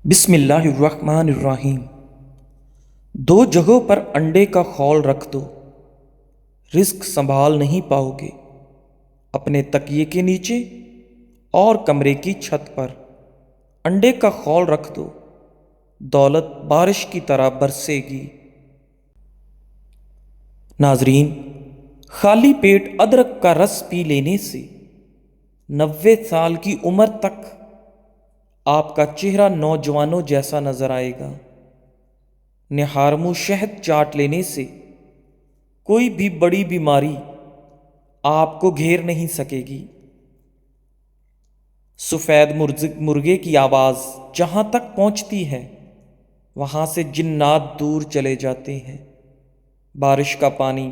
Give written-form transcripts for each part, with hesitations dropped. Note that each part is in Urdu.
بسم اللہ الرحمن الرحیم۔ دو جگہوں پر انڈے کا خول رکھ دو، رزق سنبھال نہیں پاؤ گے، اپنے تکیے کے نیچے اور کمرے کی چھت پر انڈے کا خول رکھ دو، دولت بارش کی طرح برسے گی۔ ناظرین، خالی پیٹ ادرک کا رس پی لینے سے 90 سال کی عمر تک آپ کا چہرہ نوجوانوں جیسا نظر آئے گا۔ نہارمو شہد چاٹ لینے سے کوئی بھی بڑی بیماری آپ کو گھیر نہیں سکے گی۔ سفید مرغے کی آواز جہاں تک پہنچتی ہے وہاں سے جنات دور چلے جاتے ہیں۔ بارش کا پانی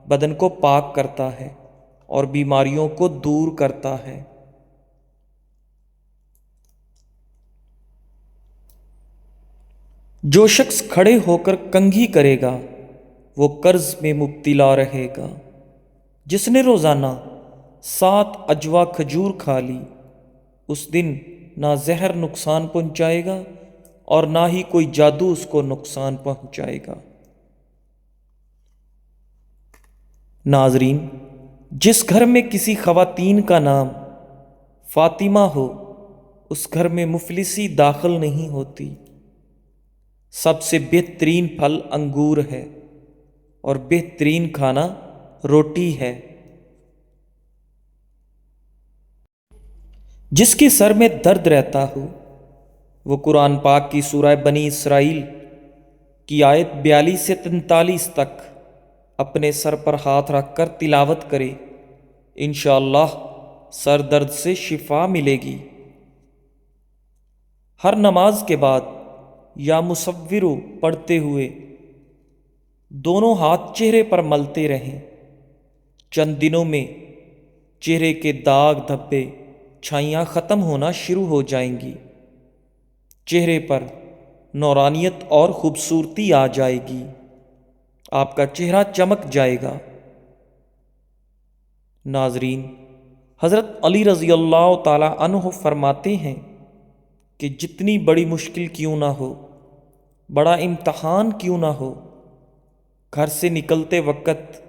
بدن کو پاک کرتا ہے اور بیماریوں کو دور کرتا ہے۔ جو شخص کھڑے ہو کر کنگھی کرے گا وہ قرض میں مبتلا رہے گا۔ جس نے روزانہ 7 اجوا کھجور کھا لی اس دن نہ زہر نقصان پہنچائے گا اور نہ ہی کوئی جادو اس کو نقصان پہنچائے گا۔ ناظرین، جس گھر میں کسی خواتین کا نام فاطمہ ہو اس گھر میں مفلسی داخل نہیں ہوتی۔ سب سے بہترین پھل انگور ہے اور بہترین کھانا روٹی ہے۔ جس کے سر میں درد رہتا ہو وہ قرآن پاک کی سورہ بنی اسرائیل کی آیت 42 سے 43 تک اپنے سر پر ہاتھ رکھ کر تلاوت کرے، انشاءاللہ سر درد سے شفا ملے گی۔ ہر نماز کے بعد یا مصورو پڑھتے ہوئے دونوں ہاتھ چہرے پر ملتے رہیں۔ چند دنوں میں چہرے کے داغ دھبے چھائیاں ختم ہونا شروع ہو جائیں گی، چہرے پر نورانیت اور خوبصورتی آ جائے گی، آپ کا چہرہ چمک جائے گا۔ ناظرین، حضرت علی رضی اللہ تعالی عنہ فرماتے ہیں کہ جتنی بڑی مشکل کیوں نہ ہو، بڑا امتحان کیوں نہ ہو، گھر سے نکلتے وقت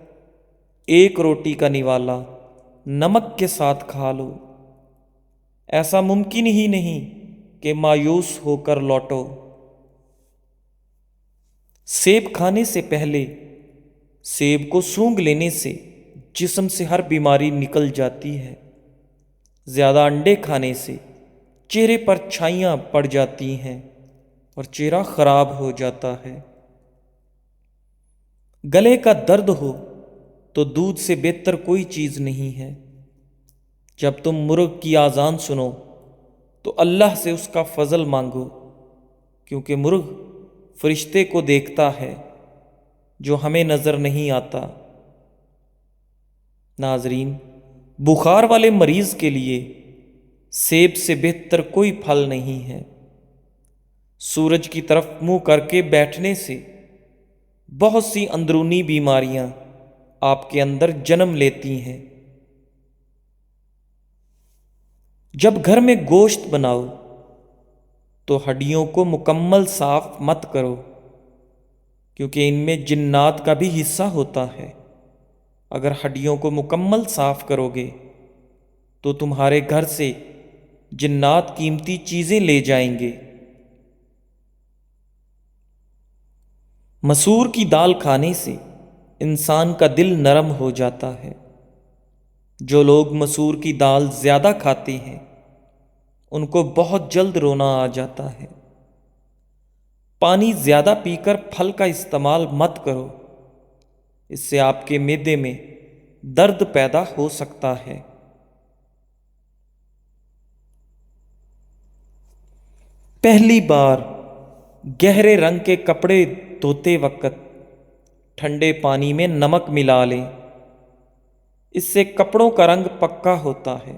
ایک روٹی کا نوالا نمک کے ساتھ کھا لو۔ ایسا ممکن ہی نہیں کہ مایوس ہو کر لوٹو۔ سیب کھانے سے پہلے سیب کو سونگھ لینے سے جسم سے ہر بیماری نکل جاتی ہے۔ زیادہ انڈے کھانے سے چہرے پر چھائیاں پڑ جاتی ہیں اور چہرہ خراب ہو جاتا ہے۔ گلے کا درد ہو تو دودھ سے بہتر کوئی چیز نہیں ہے۔ جب تم مرغ کی آذان سنو تو اللہ سے اس کا فضل مانگو، کیونکہ مرغ فرشتے کو دیکھتا ہے جو ہمیں نظر نہیں آتا۔ ناظرین، بخار والے مریض کے لیے سیب سے بہتر کوئی پھل نہیں ہے۔ سورج کی طرف منہ کر کے بیٹھنے سے بہت سی اندرونی بیماریاں آپ کے اندر جنم لیتی ہیں۔ جب گھر میں گوشت بناؤ تو ہڈیوں کو مکمل صاف مت کرو، کیونکہ ان میں جنات کا بھی حصہ ہوتا ہے۔ اگر ہڈیوں کو مکمل صاف کرو گے تو تمہارے گھر سے جنات قیمتی چیزیں لے جائیں گے۔ مسور کی دال کھانے سے انسان کا دل نرم ہو جاتا ہے۔ جو لوگ مسور کی دال زیادہ کھاتے ہیں ان کو بہت جلد رونا آ جاتا ہے۔ پانی زیادہ پی کر پھل کا استعمال مت کرو، اس سے آپ کے معدے میں درد پیدا ہو سکتا ہے۔ پہلی بار گہرے رنگ کے کپڑے دھوتے وقت ٹھنڈے پانی میں نمک ملا لیں، اس سے کپڑوں کا رنگ پکا ہوتا ہے۔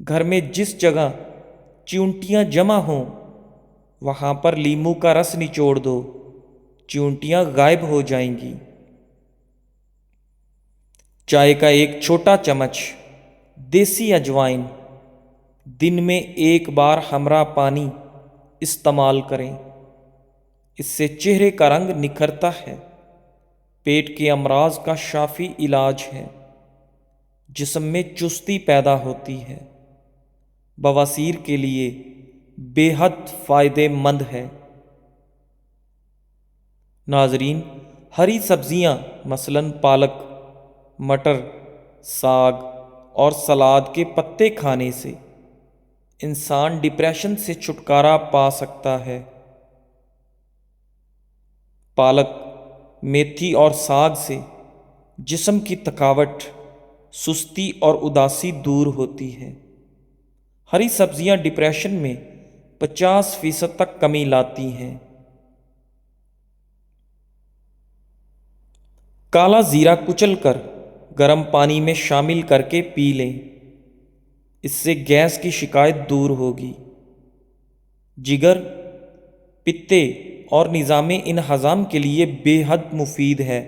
گھر میں جس جگہ چیونٹیاں جمع ہوں وہاں پر لیموں کا رس نچوڑ دو، چیونٹیاں غائب ہو جائیں گی۔ چائے کا ایک چھوٹا چمچ دیسی اجوائن دن میں ایک بار ہمراہ پانی استعمال کریں، اس سے چہرے کا رنگ نکھرتا ہے، پیٹ کے امراض کا شافی علاج ہے، جسم میں چستی پیدا ہوتی ہے، بواسیر کے لیے بے حد فائدہ مند ہے۔ ناظرین، ہری سبزیاں مثلاً پالک، مٹر، ساگ اور سلاد کے پتے کھانے سے انسان ڈپریشن سے چھٹکارا پا سکتا ہے۔ پالک، میتھی اور ساگ سے جسم کی تھکاوٹ، سستی اور اداسی دور ہوتی ہے۔ ہری سبزیاں ڈپریشن میں 50% تک کمی لاتی ہیں۔ کالا زیرہ کچل کر گرم پانی میں شامل کر کے پی لیں، اس سے گیس کی شکایت دور ہوگی۔ جگر، پتے اور نظام انہضام کے لیے بے حد مفید ہے۔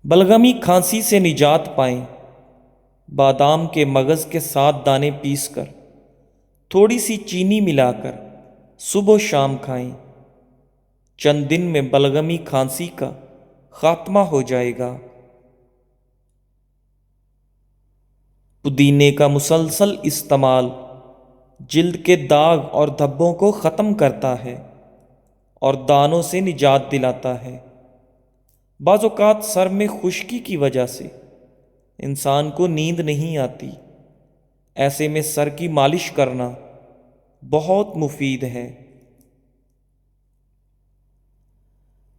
بلغمی کھانسی سے نجات پائیں، بادام کے مغز کے ساتھ دانے پیس کر تھوڑی سی چینی ملا کر صبح و شام کھائیں، چند دن میں بلغمی کھانسی کا خاتمہ ہو جائے گا۔ پودینے کا مسلسل استعمال جلد کے داغ اور دھبوں کو ختم کرتا ہے اور دانوں سے نجات دلاتا ہے۔ بعض اوقات سر میں خشکی کی وجہ سے انسان کو نیند نہیں آتی، ایسے میں سر کی مالش کرنا بہت مفید ہے۔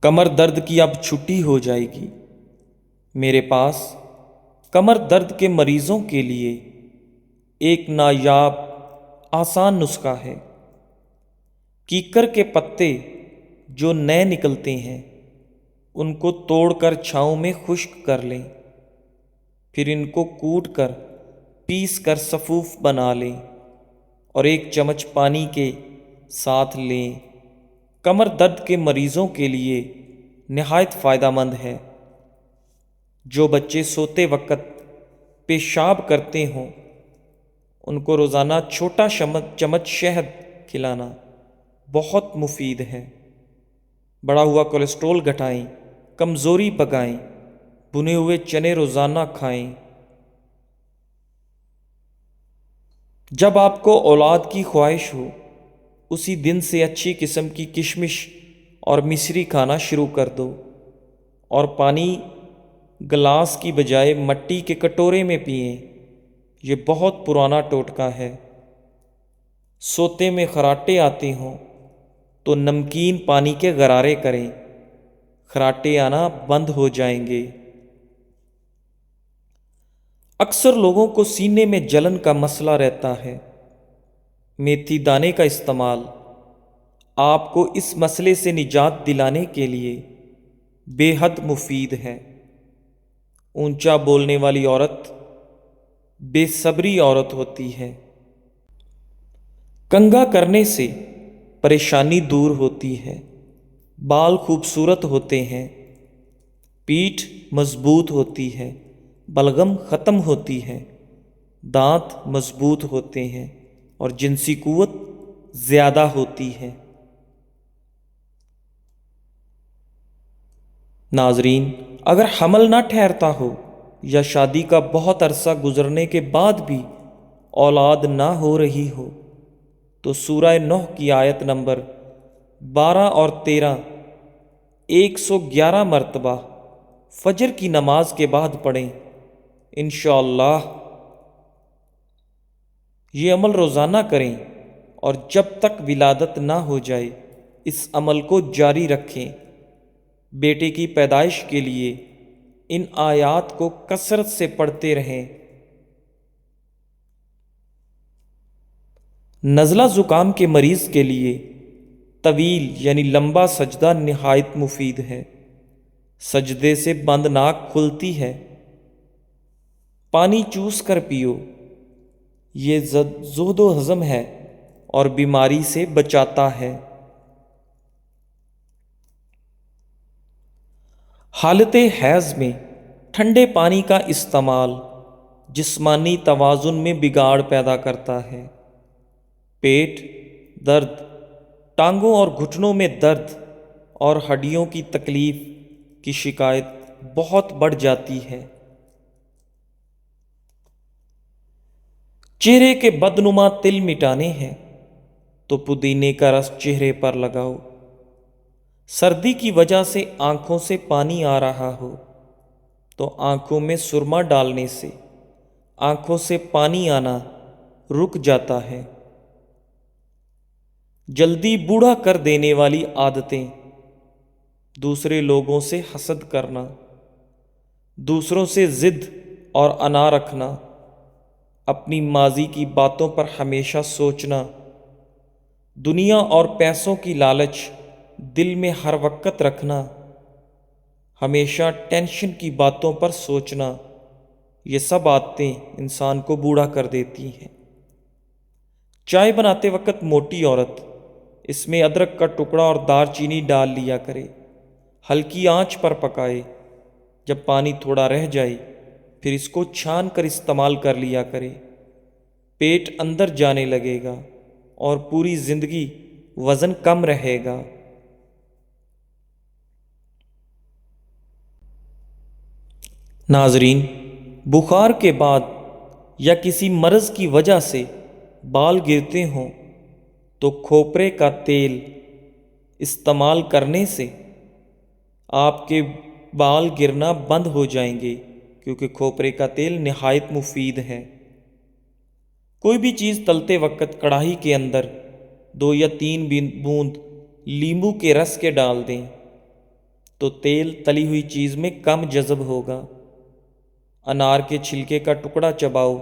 کمر درد کی اب چھٹی ہو جائے گی۔ میرے پاس کمر درد کے مریضوں کے لیے ایک نایاب آسان نسخہ ہے۔ کیکر کے پتے جو نئے نکلتے ہیں ان کو توڑ کر چھاؤں میں خشک کر لیں، پھر ان کو کوٹ کر پیس کر سفوف بنا لیں اور 1 چمچ پانی کے ساتھ لیں۔ کمر درد کے مریضوں کے لیے نہایت فائدہ مند ہے۔ جو بچے سوتے وقت پیشاب کرتے ہوں ان کو روزانہ چھوٹا چمچ شہد کھلانا بہت مفید ہے۔ بڑھا ہوا کولیسٹرول گھٹائیں، کمزوری بگائیں، بھنے ہوئے چنے روزانہ کھائیں۔ جب آپ کو اولاد کی خواہش ہو، اسی دن سے اچھی قسم کی کشمش اور مصری کھانا شروع کر دو، اور پانی گلاس کی بجائے مٹی کے کٹورے میں پئیں۔ یہ بہت پرانا ٹوٹکا ہے۔ سوتے میں خراٹے آتے ہوں تو نمکین پانی کے غرارے کریں، خراٹے آنا بند ہو جائیں گے۔ اکثر لوگوں کو سینے میں جلن کا مسئلہ رہتا ہے۔ میتھی دانے کا استعمال آپ کو اس مسئلے سے نجات دلانے کے لیے بے حد مفید ہے۔ اونچا بولنے والی عورت بے صبری عورت ہوتی ہے۔ کنگھا کرنے سے پریشانی دور ہوتی ہے، بال خوبصورت ہوتے ہیں، پیٹھ مضبوط ہوتی ہے، بلغم ختم ہوتی ہے، دانت مضبوط ہوتے ہیں اور جنسی قوت زیادہ ہوتی ہے۔ ناظرین، اگر حمل نہ ٹھہرتا ہو یا شادی کا بہت عرصہ گزرنے کے بعد بھی اولاد نہ ہو رہی ہو تو سورہ نوح کی آیت نمبر 12 اور 13 111 مرتبہ فجر کی نماز کے بعد پڑھیں۔ انشاءاللہ یہ عمل روزانہ کریں اور جب تک ولادت نہ ہو جائے اس عمل کو جاری رکھیں۔ بیٹے کی پیدائش کے لیے ان آیات کو کثرت سے پڑھتے رہیں۔ نزلہ زکام کے مریض کے لیے طویل یعنی لمبا سجدہ نہایت مفید ہے۔ سجدے سے بند ناک کھلتی ہے۔ پانی چوس کر پیو، یہ زہد و ہضم ہے اور بیماری سے بچاتا ہے۔ حالت حیض میں ٹھنڈے پانی کا استعمال جسمانی توازن میں بگاڑ پیدا کرتا ہے۔ پیٹ درد، ٹانگوں اور گھٹنوں میں درد اور ہڈیوں کی تکلیف کی شکایت بہت بڑھ جاتی ہے۔ چہرے کے بدنما تل مٹانے ہیں تو پودینے کا رس چہرے پر لگاؤ۔ سردی کی وجہ سے آنکھوں سے پانی آ رہا ہو تو آنکھوں میں سرما ڈالنے سے آنکھوں سے پانی آنا رک جاتا ہے۔ جلدی بوڑھا کر دینے والی عادتیں: دوسرے لوگوں سے حسد کرنا، دوسروں سے ضد اور انا رکھنا، اپنی ماضی کی باتوں پر ہمیشہ سوچنا، دنیا اور پیسوں کی لالچ دل میں ہر وقت رکھنا، ہمیشہ ٹینشن کی باتوں پر سوچنا، یہ سب عادتیں انسان کو بوڑھا کر دیتی ہیں۔ چائے بناتے وقت موٹی عورت اس میں ادرک کا ٹکڑا اور دار چینی ڈال لیا کرے، ہلکی آنچ پر پکائے، جب پانی تھوڑا رہ جائے پھر اس کو چھان کر استعمال کر لیا کرے، پیٹ اندر جانے لگے گا اور پوری زندگی وزن کم رہے گا۔ ناظرین، بخار کے بعد یا کسی مرض کی وجہ سے بال گرتے ہوں تو کھوپرے کا تیل استعمال کرنے سے آپ کے بال گرنا بند ہو جائیں گے، کیونکہ کھوپرے کا تیل نہایت مفید ہے۔ کوئی بھی چیز تلتے وقت کڑاہی کے اندر 2 یا 3 بوند لیموں کے رس کے ڈال دیں تو تیل تلی ہوئی چیز میں کم جذب ہوگا۔ انار کے چھلکے کا ٹکڑا چباؤ،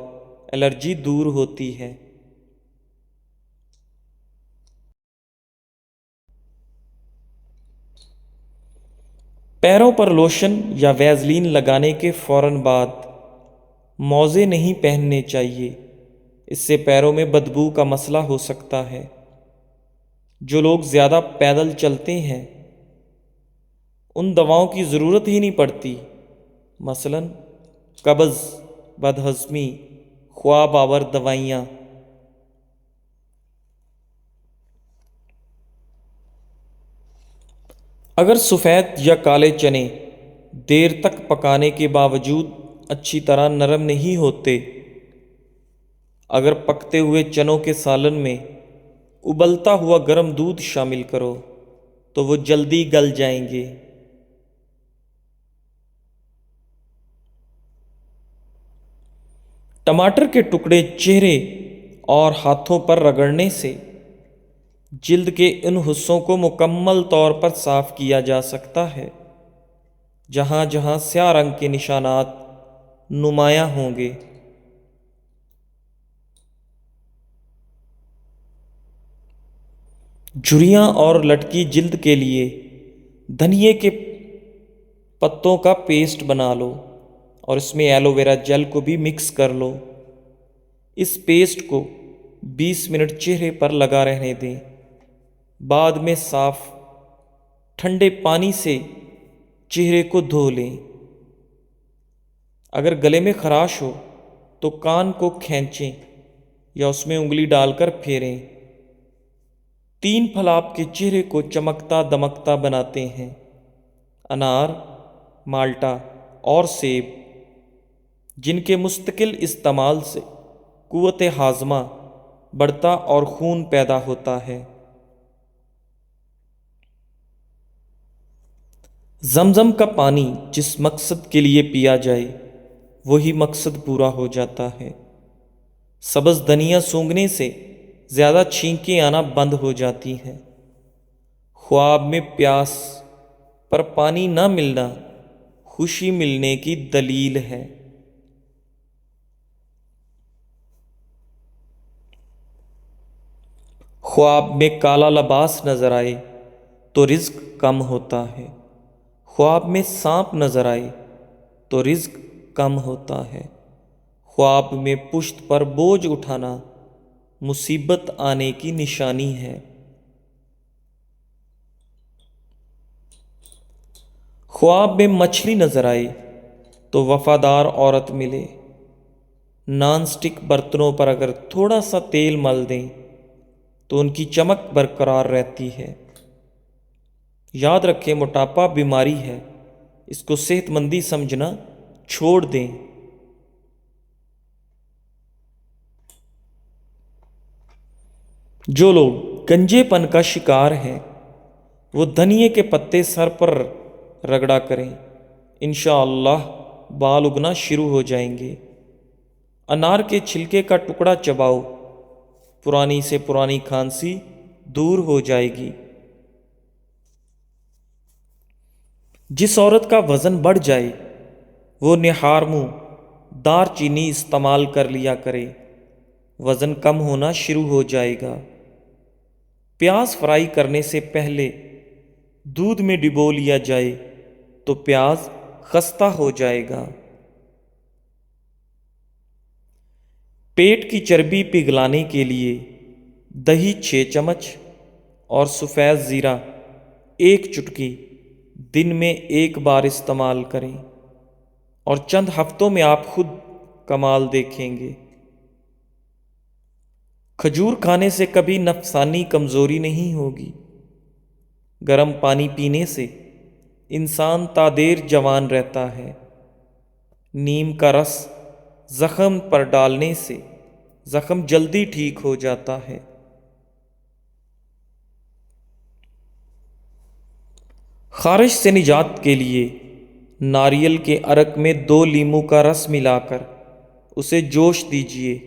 الرجی دور ہوتی ہے۔ پیروں پر لوشن یا ویزلین لگانے کے فوراً بعد موزے نہیں پہننے چاہیے، اس سے پیروں میں بدبو کا مسئلہ ہو سکتا ہے۔ جو لوگ زیادہ پیدل چلتے ہیں ان دواؤں کی ضرورت ہی نہیں پڑتی، مثلاً قبض، بدہضمی، خواب آور دوائیاں۔ اگر سفید یا کالے چنے دیر تک پکانے کے باوجود اچھی طرح نرم نہیں ہوتے، اگر پکتے ہوئے چنوں کے سالن میں ابلتا ہوا گرم دودھ شامل کرو تو وہ جلدی گل جائیں گے۔ ٹماٹر کے ٹکڑے چہرے اور ہاتھوں پر رگڑنے سے جلد کے ان حصوں کو مکمل طور پر صاف کیا جا سکتا ہے جہاں جہاں سیاہ رنگ کے نشانات نمایاں ہوں گے۔ جھریاں اور لٹکی جلد کے لیے دھنیے کے پتوں کا پیسٹ بنا لو اور اس میں ایلو ویرا جیل کو بھی مکس کر لو۔ اس پیسٹ کو 20 منٹ چہرے پر لگا رہنے دیں، بعد میں صاف ٹھنڈے پانی سے چہرے کو دھو لیں۔ اگر گلے میں خراش ہو تو کان کو کھینچیں یا اس میں انگلی ڈال کر پھیریں۔ 3 پھل آپ کے چہرے کو چمکتا دمکتا بناتے ہیں: انار، مالٹا اور سیب، جن کے مستقل استعمال سے قوت ہاضمہ بڑھتا اور خون پیدا ہوتا ہے۔ زمزم کا پانی جس مقصد کے لیے پیا جائے وہی مقصد پورا ہو جاتا ہے۔ سبز دھنیا سونگھنے سے زیادہ چھینکیں آنا بند ہو جاتی ہیں۔ خواب میں پیاس پر پانی نہ ملنا خوشی ملنے کی دلیل ہے۔ خواب میں کالا لباس نظر آئے تو رزق کم ہوتا ہے، خواب میں سانپ نظر آئے تو رزق کم ہوتا ہے، خواب میں پشت پر بوجھ اٹھانا مصیبت آنے کی نشانی ہے۔ خواب میں مچھلی نظر آئے تو وفادار عورت ملے۔ نان سٹک برتنوں پر اگر تھوڑا سا تیل مل دیں تو ان کی چمک برقرار رہتی ہے۔ یاد رکھیں، موٹاپا بیماری ہے، اس کو صحت مندی سمجھنا چھوڑ دیں۔ جو لوگ گنجے پن کا شکار ہیں وہ دھنیے کے پتے سر پر رگڑا کریں، انشاءاللہ بال اگنا شروع ہو جائیں گے۔ انار کے چھلکے کا ٹکڑا چباؤ، پرانی سے پرانی کھانسی دور ہو جائے گی۔ جس عورت کا وزن بڑھ جائے وہ نہار منہ دار چینی استعمال کر لیا کرے، وزن کم ہونا شروع ہو جائے گا۔ پیاز فرائی کرنے سے پہلے دودھ میں ڈبو لیا جائے تو پیاز خستہ ہو جائے گا۔ پیٹ کی چربی پگھلانے کے لیے دہی 6 چمچ اور سفید زیرہ 1 چٹکی دن میں 1 بار استعمال کریں، اور چند ہفتوں میں آپ خود کمال دیکھیں گے۔ کھجور کھانے سے کبھی نفسانی کمزوری نہیں ہوگی۔ گرم پانی پینے سے انسان تا دیر جوان رہتا ہے۔ نیم کا رس زخم پر ڈالنے سے زخم جلدی ٹھیک ہو جاتا ہے۔ خارش سے نجات کے لیے ناریل کے عرق میں 2 لیموں کا رس ملا کر اسے جوش دیجیے۔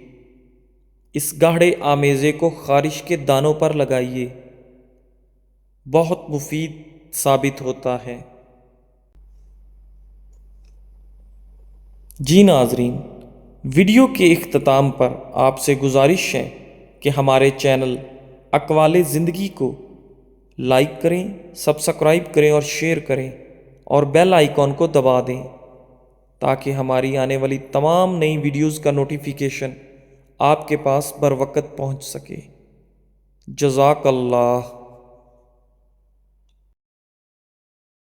اس گاڑھے آمیزے کو خارش کے دانوں پر لگائیے، بہت مفید ثابت ہوتا ہے۔ جی ناظرین، ویڈیو کے اختتام پر آپ سے گزارش ہے کہ ہمارے چینل اقوال زندگی کو لائک کریں، سبسکرائب کریں اور شیئر کریں، اور بیل آئیکن کو دبا دیں تاکہ ہماری آنے والی تمام نئی ویڈیوز کا نوٹیفیکیشن آپ کے پاس بر وقت پہنچ سکے۔ جزاک اللہ۔